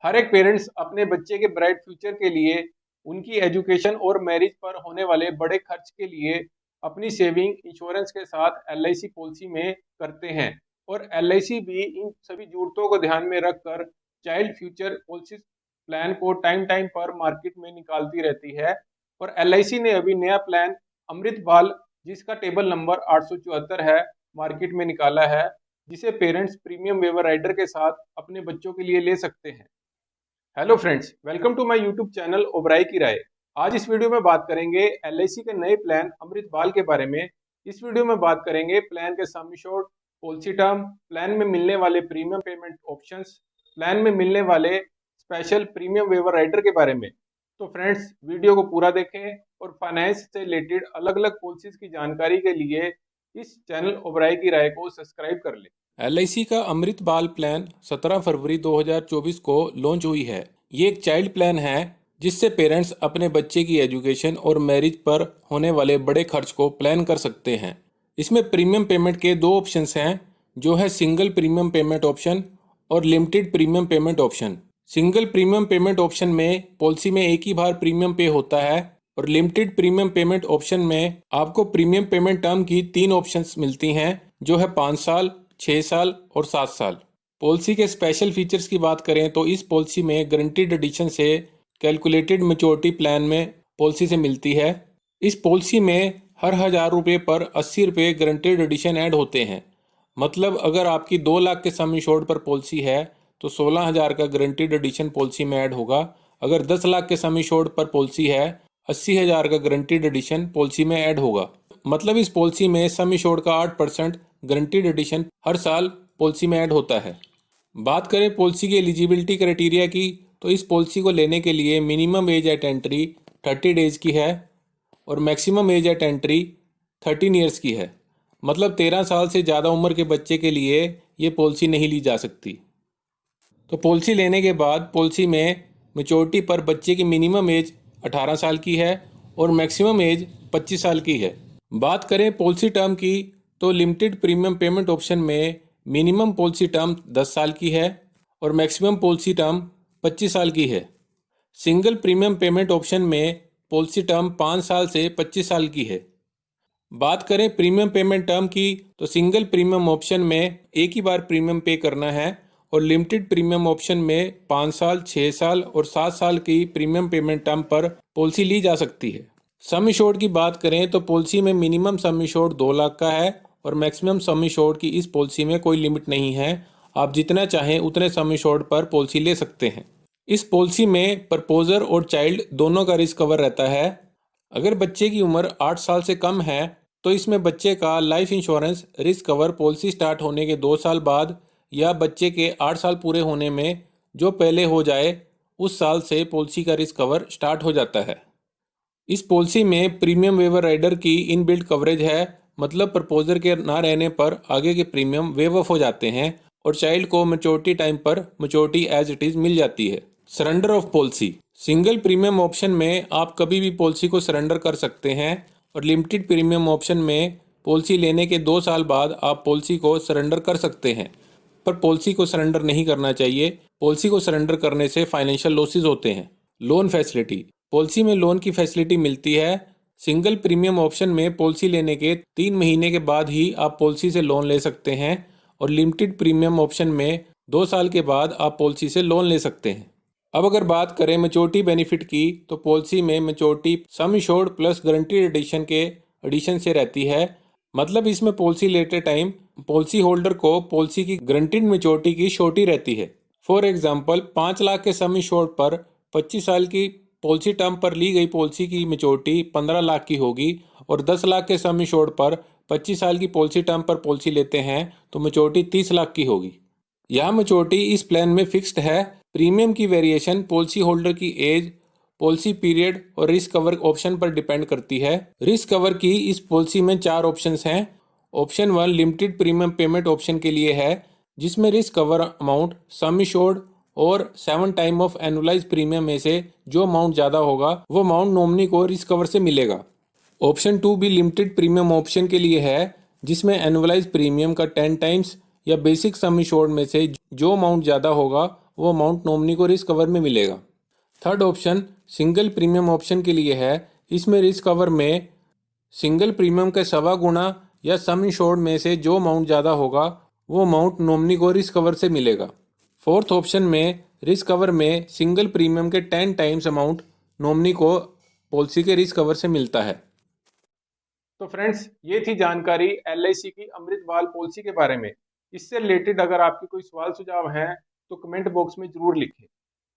हर एक पेरेंट्स अपने बच्चे के ब्राइट फ्यूचर के लिए, उनकी एजुकेशन और मैरिज पर होने वाले बड़े खर्च के लिए अपनी सेविंग इंश्योरेंस के साथ एलआईसी पॉलिसी में करते हैं। और एलआईसी भी इन सभी जरूरतों को ध्यान में रखकर चाइल्ड फ्यूचर पॉलिसी प्लान को टाइम टाइम पर मार्केट में निकालती रहती है। और एलआईसी ने अभी नया प्लान अमृत बाल, जिसका टेबल नंबर 874 है, मार्केट में निकाला है, जिसे पेरेंट्स प्रीमियम वेवर राइडर के साथ अपने बच्चों के लिए ले सकते हैं। Hello friends, welcome to my YouTube channel Oberoi की राय। आज इस वीडियो में बात करेंगे एलआईसी के नए प्लान अमृत बाल के बारे में। इस वीडियो में बात करेंगे प्लान के sum assured, policy term, plan में मिलने वाले प्रीमियम पेमेंट ऑप्शंस, प्लान में मिलने वाले स्पेशल प्रीमियम वेवर राइडर के बारे में। तो फ्रेंड्स, वीडियो को पूरा देखें और फाइनेंस से रिलेटेड अलग अलग पॉलिसीज की जानकारी के लिए इस चैनल ओबराई की राय को सब्सक्राइब कर लें। एलआईसी का अमृत बाल प्लान 17 फरवरी 2024 को लॉन्च हुई है। ये एक चाइल्ड प्लान है जिससे पेरेंट्स अपने बच्चे की एजुकेशन और मैरिज पर होने वाले बड़े खर्च को प्लान कर सकते हैं। इसमें प्रीमियम पेमेंट के दो ऑप्शंस हैं, जो है सिंगल प्रीमियम पेमेंट ऑप्शन और limited premium payment option. Single premium payment option में पॉलिसी में एक ही बार प्रीमियम पे होता है और लिमिटेड प्रीमियम पेमेंट ऑप्शन में आपको प्रीमियम पेमेंट टर्म की तीन ऑप्शंस मिलती हैं, जो है 5 साल, 6 साल और 7 साल। पॉलिसी के स्पेशल फीचर्स की बात करें तो इस पॉलिसी में गारंटीड एडिशन से कैलकुलेटेड मैच्योरिटी प्लान में पॉलिसी से मिलती है। इस पॉलिसी में हर 1000 रुपये पर 80 रुपये गारंटीड एडिशन ऐड होते हैं। मतलब अगर आपकी 2 लाख के सम इंश्योर्ड पर पॉलिसी है तो 16,000 का गारंटीड एडिशन पॉलिसी में ऐड होगा। अगर 10 लाख के सम इंश्योर्ड पर पॉलिसी है, 80,000 का गारंटीड एडिशन पॉलिसी में ऐड होगा। मतलब इस पॉलिसी में सम इंश्योर्ड का 8% गारंटीड एडिशन हर साल पॉलिसी में ऐड होता है। बात करें पॉलिसी की एलिजिबिलिटी क्राइटेरिया की, तो इस पॉलिसी को लेने के लिए minimum age eight entry 30 days की है और maximum age eight entry 13 years की है। मतलब 13 साल से ज़्यादा उम्र के बच्चे के लिए ये पॉलिसी नहीं ली जा सकती। तो पॉलिसी लेने के बाद पॉलिसी में मैच्योरिटी पर बच्चे की मिनिमम एज 18 साल की है और मैक्सिमम एज 25 साल की है। बात करें पॉलिसी टर्म की, तो लिमिटेड प्रीमियम पेमेंट ऑप्शन में मिनिमम पॉलिसी टर्म 10 साल की है और मैक्सिमम पॉलिसी टर्म 25 साल की है। सिंगल प्रीमियम पेमेंट ऑप्शन में पॉलिसी टर्म 5 साल से 25 साल की है। बात करें प्रीमियम पेमेंट टर्म की, तो सिंगल प्रीमियम ऑप्शन में एक ही बार प्रीमियम पे करना है और लिमिटेड प्रीमियम ऑप्शन में 5 साल, 6 साल और 7 साल की प्रीमियम पेमेंट टर्म पर पॉलिसी ली जा सकती है। सम इंश्योर्ड की बात करें तो पॉलिसी में मिनिमम सम इंश्योर्ड 2 लाख का है और मैक्सिमम सम इंश्योर्ड की इस पॉलिसी में कोई लिमिट नहीं है। आप जितना चाहें उतने सम इंश्योर्ड पर पॉलिसी ले सकते हैं। इस पॉलिसी में प्रपोजर और चाइल्ड दोनों का रिस्क कवर रहता है। अगर बच्चे की उम्र 8 साल से कम है तो इसमें बच्चे का life insurance risk cover policy start होने के 2 साल बाद या बच्चे के 8 साल पूरे होने में जो पहले हो जाए उस साल से पॉलिसी का रिस्क कवर स्टार्ट हो जाता है। इस पॉलिसी में प्रीमियम वेवर राइडर की इनबिल्ट कवरेज है। मतलब प्रपोजर के ना रहने पर आगे के प्रीमियम वेव ऑफ हो जाते हैं और चाइल्ड को मैच्योरिटी टाइम पर मैच्योरिटी एज इट इज मिल जाती है। Surrender of policy, single premium option में आप कभी भी पॉलिसी को सरेंडर कर सकते हैं और लिमिटेड प्रीमियम ऑप्शन में पॉलिसी लेने के 2 साल बाद आप पॉलिसी को सरेंडर कर सकते हैं। पर पॉलिसी को सरेंडर नहीं करना चाहिए। पॉलिसी को सरेंडर करने से फाइनेंशियल लॉसेस होते हैं। लोन फैसिलिटी, पॉलिसी में लोन की फैसिलिटी मिलती है। सिंगल प्रीमियम ऑप्शन में पॉलिसी लेने के 3 महीने के बाद ही आप पॉलिसी से लोन ले सकते हैं और लिमिटेड प्रीमियम ऑप्शन में 2 साल के बाद आप पॉलिसी से लोन ले सकते हैं। अब अगर बात करें मैच्योरिटी बेनिफिट की, तो पॉलिसी में maturity sum insured plus guaranteed addition के एडिशन से रहती है। मतलब इसमें पॉलिसी लेते टाइम पॉलिसी होल्डर को पॉलिसी की गारंटीड मैच्योरिटी की श्योरिटी रहती है। फॉर एग्जाम्पल 5 लाख के सम इंश्योर्ड पर 25 साल की पॉलिसी टर्म पर ली गई पॉलिसी की मैच्योरिटी 15 लाख की होगी और 10 लाख के सम इंश्योर्ड पर 25 साल की पॉलिसी टर्म पर पॉलिसी लेते हैं तो मैच्योरिटी 30 लाख की होगी। यह मैच्योरिटी इस प्लान में फिक्स्ड है। प्रीमियम की वेरिएशन पॉलिसी होल्डर की एज, पॉलिसी पीरियड और रिस्क कवर ऑप्शन पर डिपेंड करती है। रिस्क कवर की इस पॉलिसी में 4 ऑप्शंस हैं। Option 1 limited premium payment option के लिए है, जिसमें रिस्क कवर अमाउंट सम इंश्योर्ड और 7 टाइम ऑफ एनुअलाइज प्रीमियम में से जो अमाउंट ज़्यादा होगा वो अमाउंट नॉमिनी को रिस्क कवर से मिलेगा। ऑप्शन 2 भी लिमिटेड प्रीमियम ऑप्शन के लिए है, जिसमें एनुअलाइज प्रीमियम का 10 टाइम्स या बेसिक सम इंश्योर्ड में से जो अमाउंट ज़्यादा होगा वो अमाउंट नॉमिनी को रिस्क कवर में मिलेगा। Third option single premium option के लिए है। इसमें रिस्क कवर में सिंगल प्रीमियम के सवा गुना या सम इंश्योर्ड में से जो अमाउंट ज़्यादा होगा वो अमाउंट नॉमिनी को रिस्क कवर से मिलेगा। फोर्थ ऑप्शन में रिस्क कवर में सिंगल प्रीमियम के 10 टाइम्स अमाउंट नॉमिनी को पॉलिसी के रिस्क कवर से मिलता है। तो फ्रेंड्स, ये थी जानकारी एलआईसी की अमृतपाल पॉलिसी के बारे में। इससे रिलेटेड अगर आपके कोई सवाल सुझाव हैं तो कमेंट बॉक्स में जरूर लिखें।